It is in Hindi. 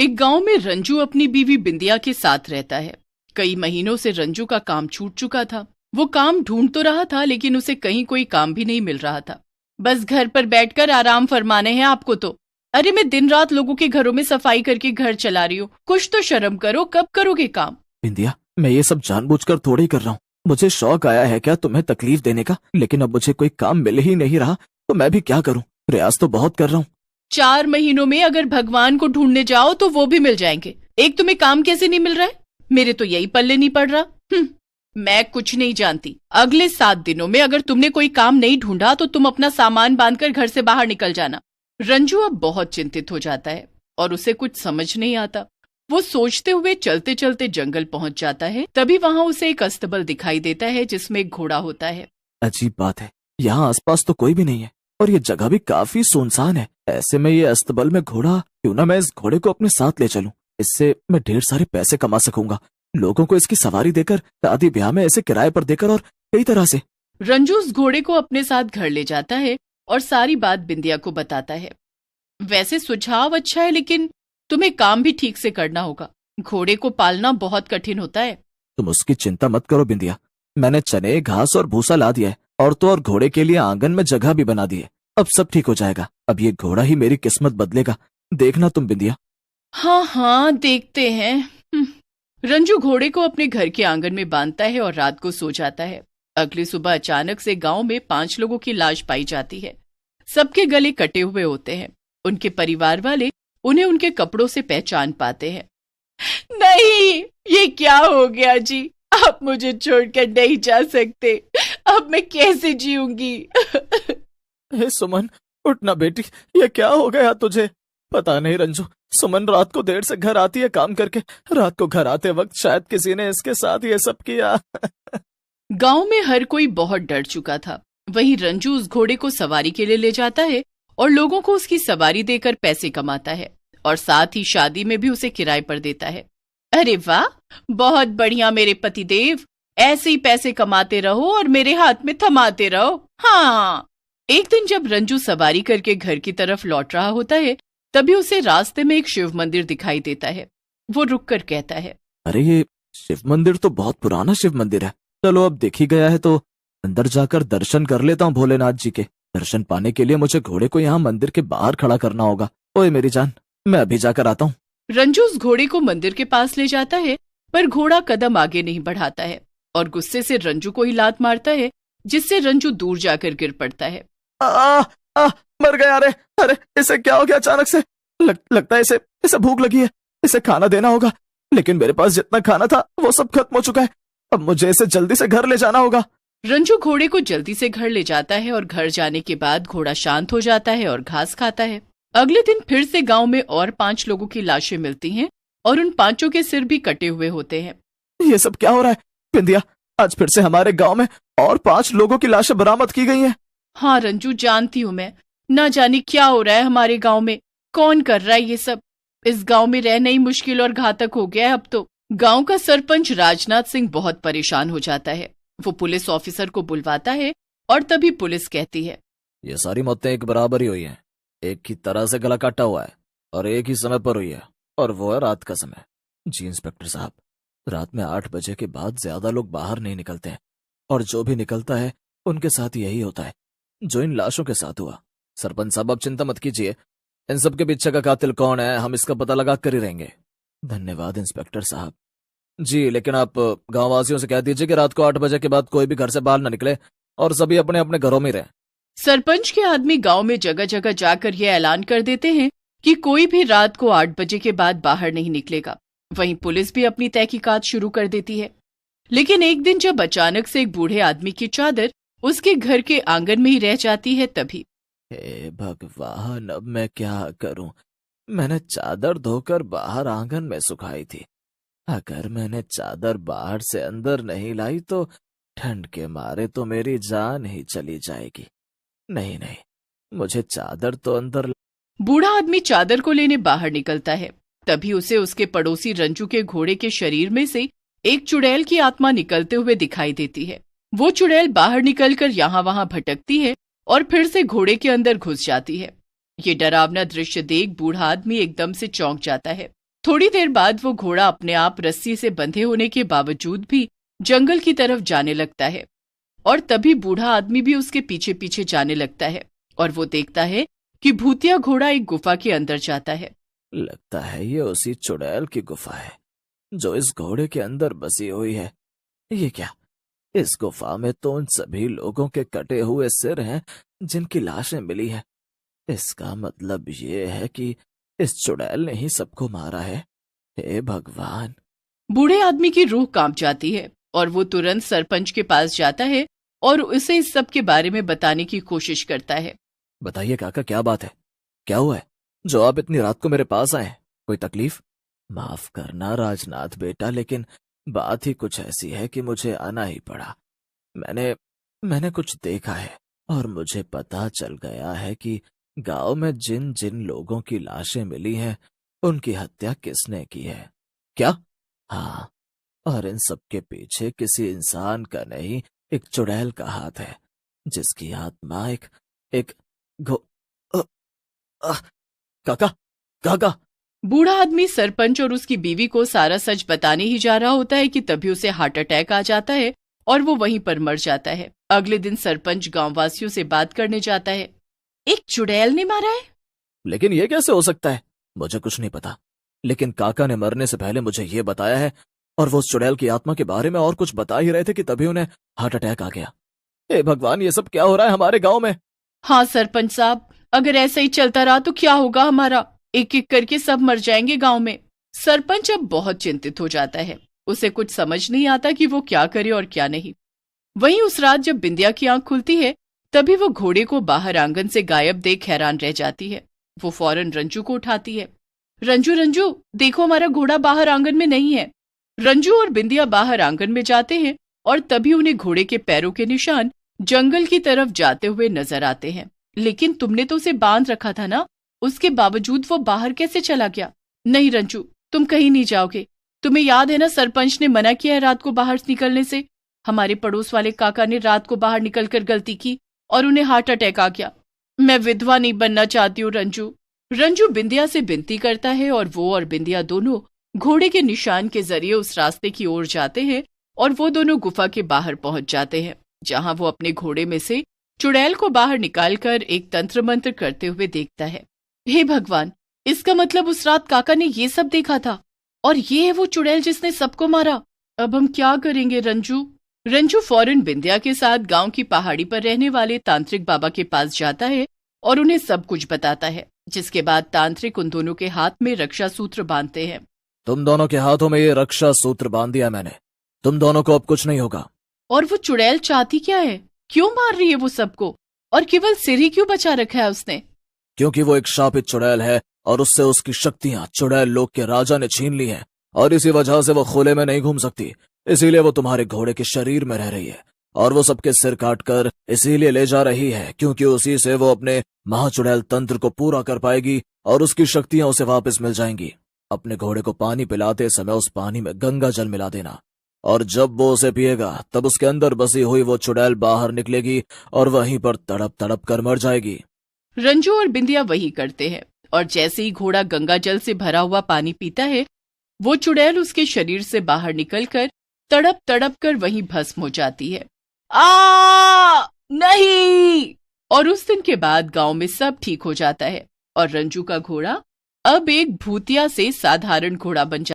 एक गांव में रंजू अपनी बीवी बिंदिया के साथ रहता है। कई महीनों से रंजू का काम छूट चुका था। वो काम ढूंढ तो रहा था, लेकिन उसे कहीं कोई काम भी नहीं मिल रहा था। बस घर पर बैठकर आराम फरमाने हैं आपको तो। अरे मैं दिन रात लोगों के घरों में सफाई करके घर चला रही हूँ, कुछ तो शर्म करो, कब करोगे काम? बिंदिया, मैं ये सब जानबूझकर थोड़ी कर रहा हूँ। मुझे शौक आया है क्या तुम्हें तकलीफ देने का? लेकिन अब मुझे कोई काम मिल ही नहीं रहा तो मैं भी क्या करूँ? प्रयास तो बहुत कर रहा हूँ। 4 महीनों में अगर भगवान को ढूंढने जाओ तो वो भी मिल जाएंगे। एक तुम्हें काम कैसे नहीं मिल रहा है? मेरे तो यही पल्ले नहीं पड़ रहा। मैं कुछ नहीं जानती। अगले 7 दिनों में अगर तुमने कोई काम नहीं ढूंढा तो तुम अपना सामान बांधकर घर से बाहर निकल जाना। रंजू अब बहुत चिंतित हो जाता है और उसे कुछ समझ नहीं आता। वो सोचते हुए चलते चलते जंगल पहुंच जाता है। तभी वहां उसे एक अस्तबल दिखाई देता है जिसमें एक घोड़ा होता है। अजीब बात है, यहाँ आसपास तो कोई भी नहीं है और ये जगह भी काफी सुनसान है। ऐसे में ये अस्तबल में घोड़ा, क्यों ना मैं इस घोड़े को अपने साथ ले चलूं। इससे मैं ढेर सारे पैसे कमा सकूंगा। लोगों को इसकी सवारी देकर, शादी ब्याह में ऐसे किराए पर देकर और कई तरह से। रंजू उस घोड़े को अपने साथ घर ले जाता है और सारी बात बिंदिया को बताता है। वैसे सुझाव अच्छा है, लेकिन तुम्हें काम भी ठीक से करना होगा। घोड़े को पालना बहुत कठिन होता है। तुम उसकी चिंता मत करो बिंदिया, मैंने चने, घास और भूसा ला दिया है और तो और घोड़े के लिए आंगन में जगह भी बना दी है। अब सब ठीक हो जाएगा। अब ये घोड़ा ही मेरी किस्मत बदलेगा, देखना तुम बिंदिया। हाँ हाँ, देखते हैं। रंजू घोड़े को अपने घर के आंगन में बांधता है और रात को सो जाता है। अगली सुबह अचानक से गांव में 5 लोगों की लाश पाई जाती है। सबके गले कटे हुए होते हैं। उनके परिवार वाले उन्हें उनके कपड़ों से पहचान पाते हैं। नहीं, ये क्या हो गया जी? आप मुझे छोड़कर नहीं जा सकते। अब मैं कैसे जीऊंगी? हे सुमन, उठना बेटी, ये क्या हो गया तुझे? पता नहीं रंजू, सुमन रात को देर से घर आती है काम करके। रात को घर आते वक्त शायद किसी ने इसके साथ ये सब किया। गांव में हर कोई बहुत डर चुका था। वहीं रंजू उस घोड़े को सवारी के लिए ले जाता है और लोगों को उसकी सवारी देकर पैसे कमाता है और साथ ही शादी में भी उसे किराए पर देता है। अरे वाह, बहुत बढ़िया मेरे पतिदेव, ऐसे ही पैसे कमाते रहो और मेरे हाथ में थमाते रहो। हाँ। एक दिन जब रंजू सवारी करके घर की तरफ लौट रहा होता है, तभी उसे रास्ते में एक शिव मंदिर दिखाई देता है। वो रुककर कहता है, अरे ये शिव मंदिर तो बहुत पुराना शिव मंदिर है। चलो अब देख ही गया है तो अंदर जाकर दर्शन कर लेता हूँ भोलेनाथ जी के। दर्शन पाने के लिए मुझे घोड़े को यहाँ मंदिर के बाहर खड़ा करना होगा। ओए मेरी जान, मैं अभी जाकर आता हूँ। रंजू उस घोड़े को मंदिर के पास ले जाता है, पर घोड़ा कदम आगे नहीं बढ़ाता है और गुस्से से रंजू को ही लात मारता है, जिससे रंजू दूर जाकर गिर पड़ता है। मर गया। अरे अरे, इसे क्या हो गया अचानक से? लगता है इसे भूख लगी है। इसे खाना देना होगा, लेकिन मेरे पास जितना खाना था वो सब खत्म हो चुका है। अब मुझे इसे जल्दी से घर ले जाना होगा। रंजू घोड़े को जल्दी से घर ले जाता है और घर जाने के बाद घोड़ा शांत हो जाता है और घास खाता है। अगले दिन फिर से गांव में और 5 लोगों की लाशें मिलती हैं और उन 5 के सिर भी कटे हुए होते हैं। ये सब क्या हो रहा है बिंदिया? आज फिर से हमारे गांव में और 5 लोगों की लाशें बरामद की गई हैं। हाँ रंजू, जानती हूँ मैं। ना जाने क्या हो रहा है हमारे गांव में। कौन कर रहा है ये सब? इस गांव में रहना ही मुश्किल और घातक हो गया है अब तो। गांव का सरपंच राजनाथ सिंह बहुत परेशान हो जाता है। वो पुलिस ऑफिसर को बुलवाता है और तभी पुलिस कहती है, ये सारी मौतें एक बराबर ही हुई हैं। एक ही तरह से गला काटा हुआ है और एक ही समय पर हुई है, और वो है रात का समय। जी इंस्पेक्टर साहब, रात में 8 बजे के बाद ज्यादा लोग बाहर नहीं निकलते हैं, और जो भी निकलता है उनके साथ यही होता है जो इन लाशों के साथ हुआ। सरपंच साहब, अब चिंता मत कीजिए। इन सब के पीछे का कातिल कौन है, हम इसका पता लगा कर ही रहेंगे। धन्यवाद इंस्पेक्टर साहब। जी, लेकिन आप गाँव वासियों से कह दीजिए कि रात को 8 बजे के बाद कोई भी घर से बाहर न निकले और सभी अपने अपने घरों में रहें। सरपंच के आदमी गांव में जगह जगह जाकर यह ऐलान कर देते हैं कि कोई भी रात को 8 बजे के बाद बाहर नहीं निकलेगा। वहीं पुलिस भी अपनी तहकीकात शुरू कर देती है। लेकिन एक दिन जब अचानक से एक बूढ़े आदमी की चादर उसके घर के आंगन में ही रह जाती है, तभी हे भगवान, अब मैं क्या करूं? मैंने चादर धोकर बाहर आंगन में सुखाई थी। अगर मैंने चादर बाहर से अंदर नहीं लाई तो ठंड के मारे तो मेरी जान ही चली जाएगी। नहीं नहीं, मुझे चादर तो अंदर। बूढ़ा आदमी चादर को लेने बाहर निकलता है। तभी उसे उसके पड़ोसी रंजू के घोड़े के शरीर में से एक चुड़ैल की आत्मा निकलते हुए दिखाई देती है। वो चुड़ैल बाहर निकलकर यहाँ वहां भटकती है और फिर से घोड़े के अंदर घुस जाती है। ये डरावना दृश्य देख बूढ़ा आदमी एकदम से चौंक जाता है थोड़ी देर बाद वो घोड़ा अपने आप रस्सी से बंधे होने के बावजूद भी जंगल की तरफ जाने लगता है और तभी बूढ़ा आदमी भी उसके पीछे पीछे जाने लगता है और वो देखता है कि भूतिया घोड़ा एक गुफा के अंदर जाता है। लगता है ये उसी चुड़ैल की गुफा है जो इस घोड़े के अंदर बसी हुई है। ये क्या, इस गुफा में तो उन सभी लोगों के कटे हुए सिर हैं जिनकी लाशें मिली हैं। इसका मतलब ये है कि इस चुड़ैल ने ही सबको मारा है। हे भगवान! बूढ़े आदमी की रूह कांप जाती है और वो तुरंत सरपंच के पास जाता है और उसे इस सब के बारे में बताने की कोशिश करता है। बताइए काका, क्या बात है? क्या हुआ है जो आप इतनी रात को मेरे पास आए? कोई तकलीफ? माफ करना राजनाथ बेटा, लेकिन बात ही कुछ ऐसी है कि मुझे आना ही पड़ा। मैंने कुछ देखा है और मुझे पता चल गया है कि गांव में जिन जिन लोगों की लाशें मिली हैं उनकी हत्या किसने की है। क्या? हाँ, और इन सब के पीछे किसी इंसान का नहीं, एक चुड़ैल का हाथ है जिसकी आत्मा एक घो अ, अ, काका, काका! बूढ़ा आदमी सरपंच और उसकी बीवी को सारा सच बताने ही जा रहा होता है कि तभी उसे हार्ट अटैक आ जाता है और वो वहीं पर मर जाता है। अगले दिन सरपंच गांव वासियों से बात करने जाता है। एक चुड़ैल ने मारा है? लेकिन ये कैसे हो सकता है? मुझे कुछ नहीं पता, लेकिन काका ने मरने से पहले मुझे ये बताया है और वो उस चुड़ैल की आत्मा के बारे में और कुछ बता ही रहे थे कि तभी उन्हें हार्ट अटैक आ गया। हे भगवान, ये सब क्या हो रहा है हमारे गांव में? हाँ सरपंच साहब, अगर ऐसा ही चलता रहा तो क्या होगा हमारा? एक एक करके सब मर जाएंगे गांव में। सरपंच अब बहुत चिंतित हो जाता है। उसे कुछ समझ नहीं आता कि वो क्या करे और क्या नहीं। वहीं उस रात जब बिंदिया की आंख खुलती है तभी वो घोड़े को बाहर आंगन से गायब देख हैरान रह जाती है। वो फौरन रंजू को उठाती है। रंजू, रंजू, देखो हमारा घोड़ा बाहर आंगन में नहीं है। रंजू और बिंदिया बाहर आंगन में जाते हैं और तभी उन्हें घोड़े के पैरों के निशान जंगल की तरफ जाते हुए नजर आते हैं। लेकिन तुमने तो उसे बांध रखा था ना, उसके बावजूद वो बाहर कैसे चला गया? नहीं रंजू, तुम कहीं नहीं जाओगे। तुम्हें याद है ना, सरपंच ने मना किया है रात को बाहर निकलने से। हमारे पड़ोस वाले काका ने रात को बाहर निकलकर गलती की और उन्हें हार्ट अटैक आ गया। मैं विधवा नहीं बनना चाहती हूँ रंजू। रंजू बिंदिया से विनती करता है और वो और बिंदिया दोनों घोड़े के निशान के जरिए उस रास्ते की ओर जाते हैं और वो दोनों गुफा के बाहर पहुंच जाते हैं, जहां वो अपने घोड़े में से चुड़ैल को बाहर निकालकर एक तंत्र मंत्र करते हुए देखता है। हे भगवान, इसका मतलब उस रात काका ने ये सब देखा था और ये है वो चुड़ैल जिसने सबको मारा। अब हम क्या करेंगे रंजू? रंजू फौरन बिंदिया के साथ गांव की पहाड़ी पर रहने वाले तांत्रिक बाबा के पास जाता है और उन्हें सब कुछ बताता है, जिसके बाद तांत्रिक उन दोनों के हाथ में रक्षा सूत्र बांधते हैं। तुम दोनों के हाथों में ये रक्षा सूत्र बांध दिया मैंने, तुम दोनों को अब कुछ नहीं होगा। और वो चुड़ैल चाहती क्या है? क्यों मार रही है वो सबको? और केवल सिर ही क्यों बचा रखा है उसने? क्योंकि वो एक शापित चुड़ैल है और उससे उसकी शक्तियां चुड़ैल लोक के राजा ने छीन ली हैं और इसी वजह से वो खुले में नहीं घूम सकती। इसीलिए वो तुम्हारे घोड़े के शरीर में रह रही है और वो सबके सिर काट कर इसीलिए ले जा रही है क्योंकि उसी से वो अपने महाचुड़ैल तंत्र को पूरा कर पाएगी और उसकी शक्तियां उसे वापस मिल जाएंगी। अपने घोड़े को पानी पिलाते समय उस पानी में गंगा जल मिला देना और जब वो उसे पिएगा तब उसके अंदर बसी हुई वो चुड़ैल बाहर निकलेगी और वहीं पर तड़प तड़प कर मर जाएगी। रंजू और बिंदिया वही करते हैं और जैसे ही घोड़ा गंगा जल से भरा हुआ पानी पीता है वो चुड़ैल उसके शरीर से बाहर निकलकर तड़प तड़प कर वहीं भस्म हो जाती है। नहीं! और उस दिन के बाद गांव में सब ठीक हो जाता है और रंजू का घोड़ा अब एक भूतिया से साधारण घोड़ा बन जाता है।